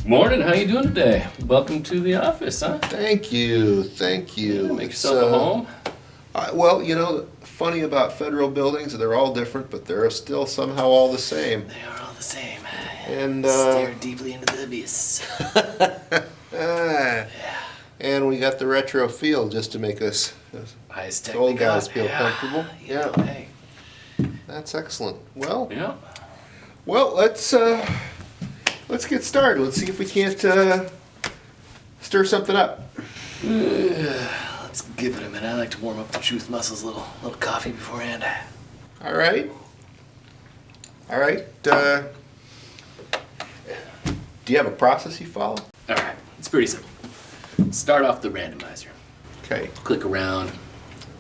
Morning, how you doing today? Welcome to the office, huh? Thank you. Yeah, make yourself at home. Well, funny about federal buildings, they're all different, but they're still somehow all the same. They are all the same. And Stare deeply into the abyss. And we got the retro feel just to make us Highest tech old we got. guys feel comfortable. Yeah. Hey. That's excellent. Well, Yeah. let's get started. Let's see if we can't stir something up. Let's give it a minute. I like to warm up the truth muscles. A little coffee beforehand. All right. Do you have a process you follow? All right. It's pretty simple. Start off the randomizer. Okay. Click around,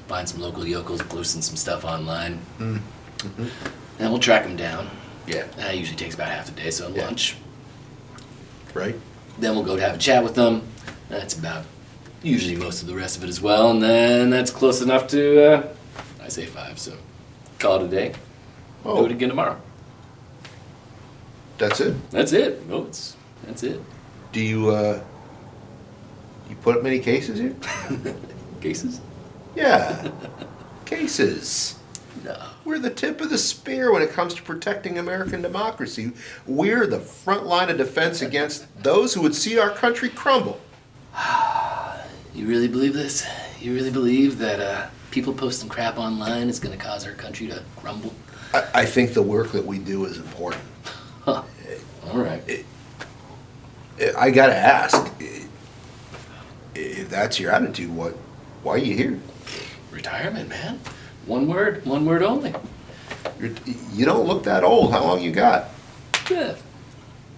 find some local yokels, posting some stuff online. Mm-hmm. Then we'll track them down. Yeah. That usually takes about half the day, so Yeah. lunch. Right. Then we'll go to have a chat with them. That's about usually most of the rest of it as well. And then that's close enough to, I say 5, so call it a day. Oh. Do it again tomorrow. That's it. That's it. No, that's it. Do you put up many cases here? Cases? Yeah. Cases. No. We're the tip of the spear when it comes to protecting American democracy. We're the front line of defense against those who would see our country crumble. You really believe this? You really believe that people posting crap online is going to cause our country to crumble? I think the work that we do is important. Huh. All right. I gotta ask, if that's your attitude, why are you here? Retirement, man. One word only. You don't look that old. How long you got? Yeah.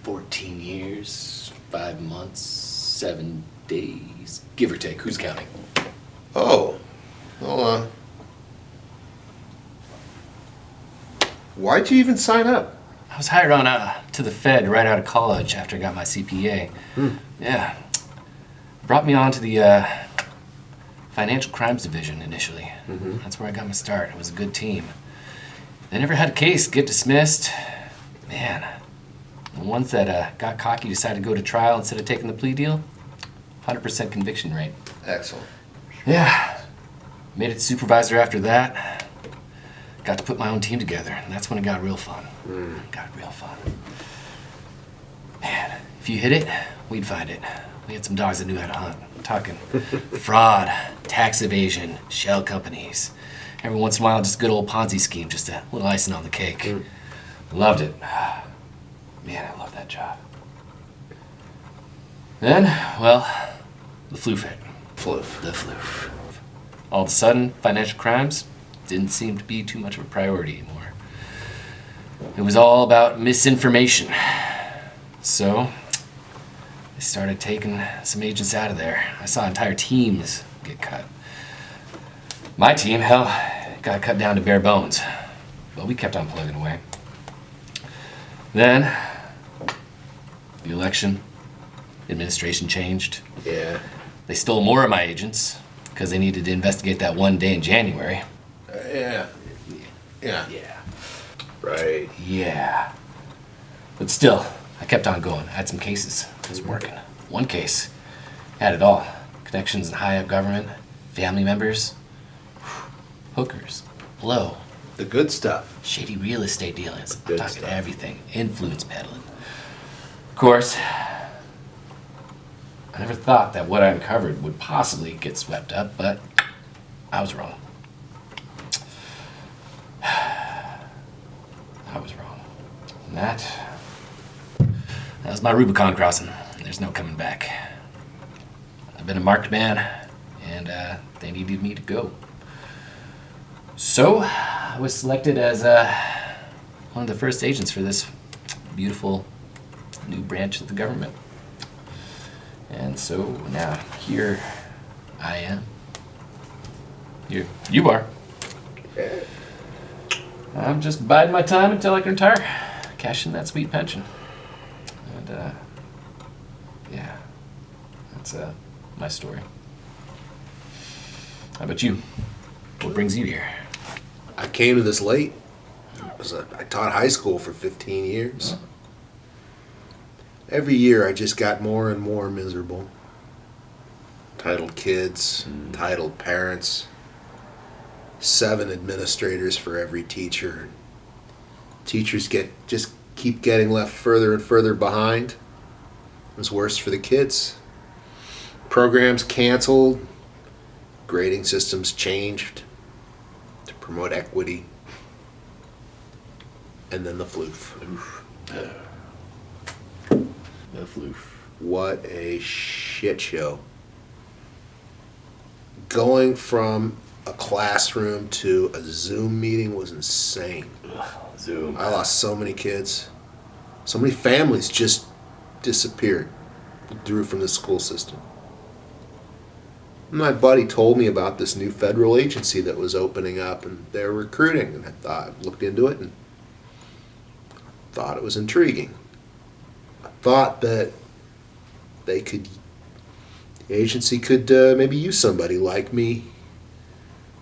14 years, 5 months, 7 days, give or take. Who's counting? Oh, well, why'd you even sign up? I was hired on to the Fed right out of college after I got my CPA. Yeah. Brought me on to the Financial Crimes Division initially. Mm-hmm. That's where I got my start. It was a good team. They never had a case get dismissed. Man, the ones that got cocky decided to go to trial instead of taking the plea deal, 100% conviction rate. Excellent. Yeah. Made it supervisor after that. Got to put my own team together, and that's when it got real fun. Got real fun. Man, if you hit it, we'd find it. We had some dogs that knew how to hunt. I'm talking fraud, tax evasion, shell companies. Every once in a while, just a good old Ponzi scheme, just a little icing on the cake. Loved it. Man, I love that job. Then, well, the flu hit. The flu. All of a sudden, financial crimes didn't seem to be too much of a priority anymore. It was all about misinformation. So, I started taking some agents out of there. I saw entire teams get cut. My team, hell, got cut down to bare bones. But we kept on plugging away. Then, the election, administration changed. Yeah. They stole more of my agents because they needed to investigate that one day in January. Yeah. Right. Yeah. But still, I kept on going. I had some cases. I was working. One case. Had it all. Connections in high-up government, family members, hookers, blow, The good stuff. shady real estate dealings. I'm Good talking stuff. everything. Influence peddling. Of course, I never thought that what I uncovered would possibly get swept up, but I was wrong. I was wrong. And that was my Rubicon crossing. There's no coming back. I've been a marked man, and they needed me to go. So, I was selected as one of the first agents for this beautiful new branch of the government. And so now here I am. You are. I'm just biding my time until I can retire, cash in that sweet pension. And yeah, that's my story. How about you? What brings you here? I came to this late. I taught high school for 15 years. Every year I just got more and more miserable. Entitled kids, entitled parents, 7 administrators for every teacher. Teachers just keep getting left further and further behind. It was worse for the kids. Programs canceled, grading systems changed to promote equity, and then the floof. The floof. What a shit show. Going from a classroom to a Zoom meeting was insane. Zoom. I lost so many kids. So many families just disappeared, withdrew from the school system. My buddy told me about this new federal agency that was opening up and they're recruiting, and I looked into it and thought it was intriguing. I thought that the agency could maybe use somebody like me,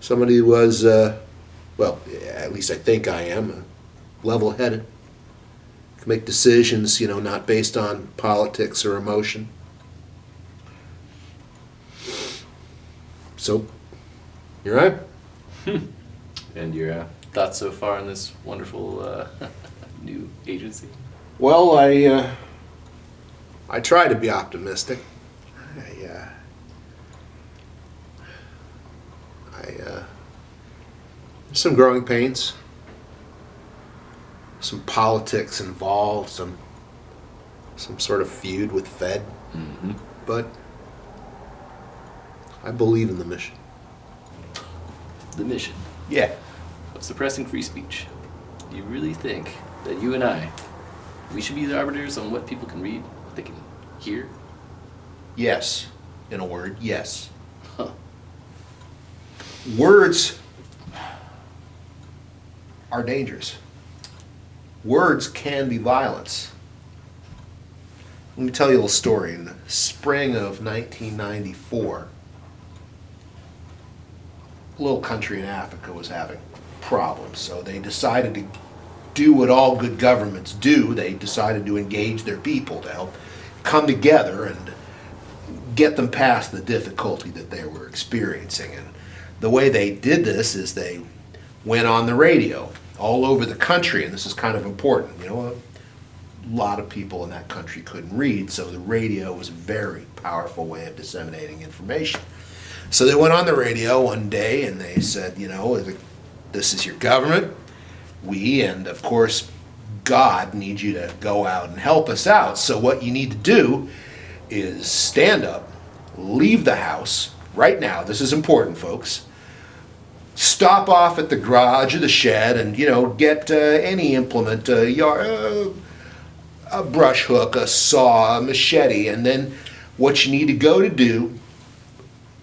somebody who was, well, at least I think I am, level-headed, can make decisions, not based on politics or emotion. So, here I am. And your thoughts so far on this wonderful new agency? Well, I try to be optimistic. There's some growing pains, some politics involved, some sort of feud with Fed, but I believe in the mission. The mission Yeah. of suppressing free speech. Do you really think that you and I, we should be the arbiters on what people can read, what they can hear? Yes. In a word, yes. Huh. Words are dangerous. Words can be violence. Let me tell you a little story. In the spring of 1994, a little country in Africa was having problems, so they decided to do what all good governments do. They decided to engage their people to help come together and get them past the difficulty that they were experiencing. And the way they did this is they went on the radio all over the country, and this is kind of important. A lot of people in that country couldn't read, so the radio was a very powerful way of disseminating information. So they went on the radio one day and they said, this is your government. We, and of course, God, need you to go out and help us out. So what you need to do is stand up, leave the house right now. This is important, folks. Stop off at the garage or the shed and, get any implement, a brush hook, a saw, a machete, and then what you need to go to do,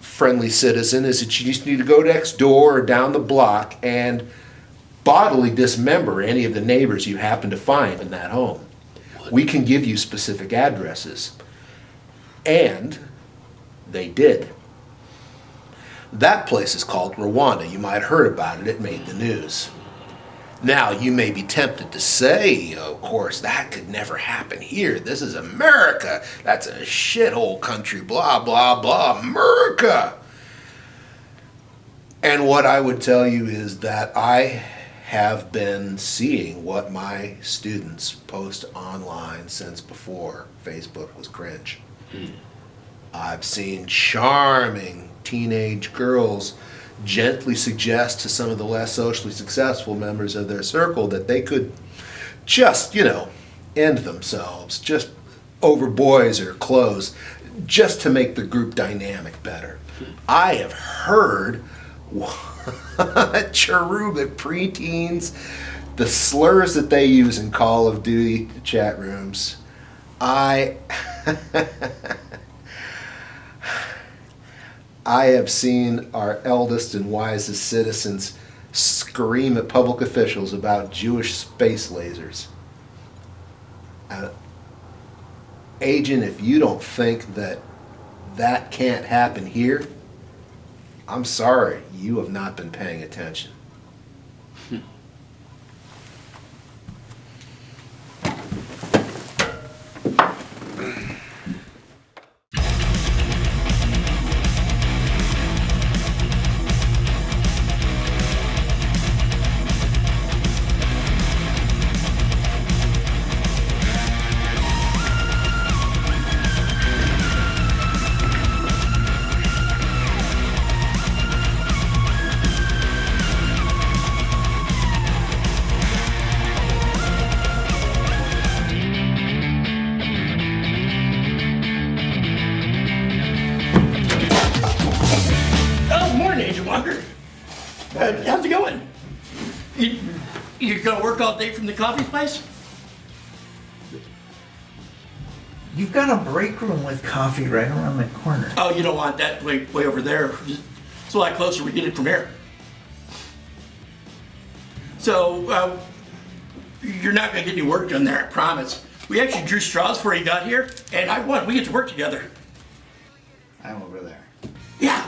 friendly citizen, is that you just need to go next door or down the block and bodily dismember any of the neighbors you happen to find in that home. We can give you specific addresses. And they did. That place is called Rwanda. You might have heard about it. It made the news. Now, you may be tempted to say, of course, that could never happen here. This is America. That's a shithole country, blah, blah, blah, America. And what I would tell you is that I have been seeing what my students post online since before Facebook was cringe. I've seen charming teenage girls gently suggest to some of the less socially successful members of their circle that they could just, end themselves, just over boys or clothes, just to make the group dynamic better. I have heard cherubic preteens, the slurs that they use in Call of Duty chat rooms. I have seen our eldest and wisest citizens scream at public officials about Jewish space lasers. Agent, if you don't think that can't happen here, I'm sorry, you have not been paying attention. How's it going? You're gonna work all day from the coffee place? You've got a break room with coffee right around the corner. Oh, you don't want that way over there. It's a lot closer. We get it from here. So, you're not gonna get any work done there, I promise. We actually drew straws before you got here, and I won. We get to work together. I'm over there. Yeah.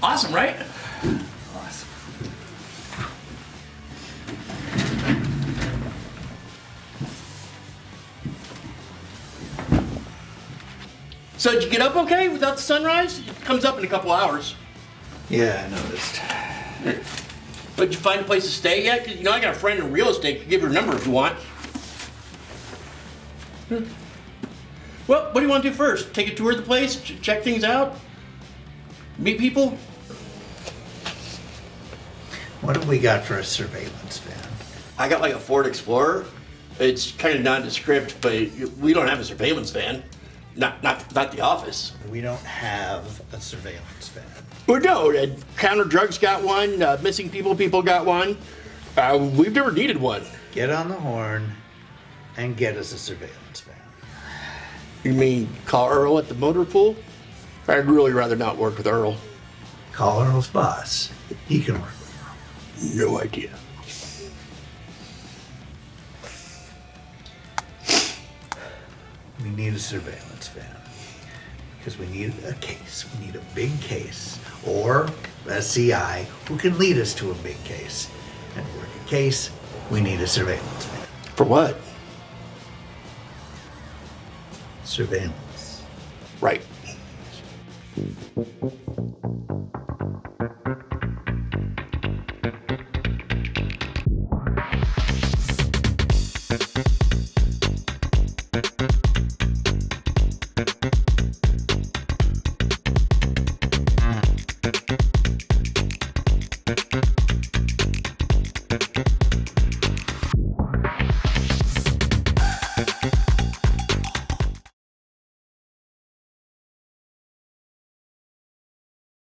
Awesome, right? Awesome. So did you get up okay without the sunrise? It comes up in a couple hours. Yeah, I noticed. But did you find a place to stay yet? 'Cause, you know, I got a friend in real estate. Could give her a number if you want. Well, what do you want to do first? Take a tour of the place? Check things out? Meet people? What have we got for a surveillance van? I got like a Ford Explorer. It's kind of nondescript, but we don't have a surveillance van. Not the office. We don't have a surveillance van. Well, no, Counter Drugs got one. Missing people got one. We've never needed one. Get on the horn and get us a surveillance van. You mean call Earl at the motor pool? I'd really rather not work with Earl. Call Earl's boss. He can work with Earl. No idea. We need a surveillance van. Because we need a case. We need a big case. Or a CI who can lead us to a big case. And to work a case, we need a surveillance van. For what? Surveillance. Right.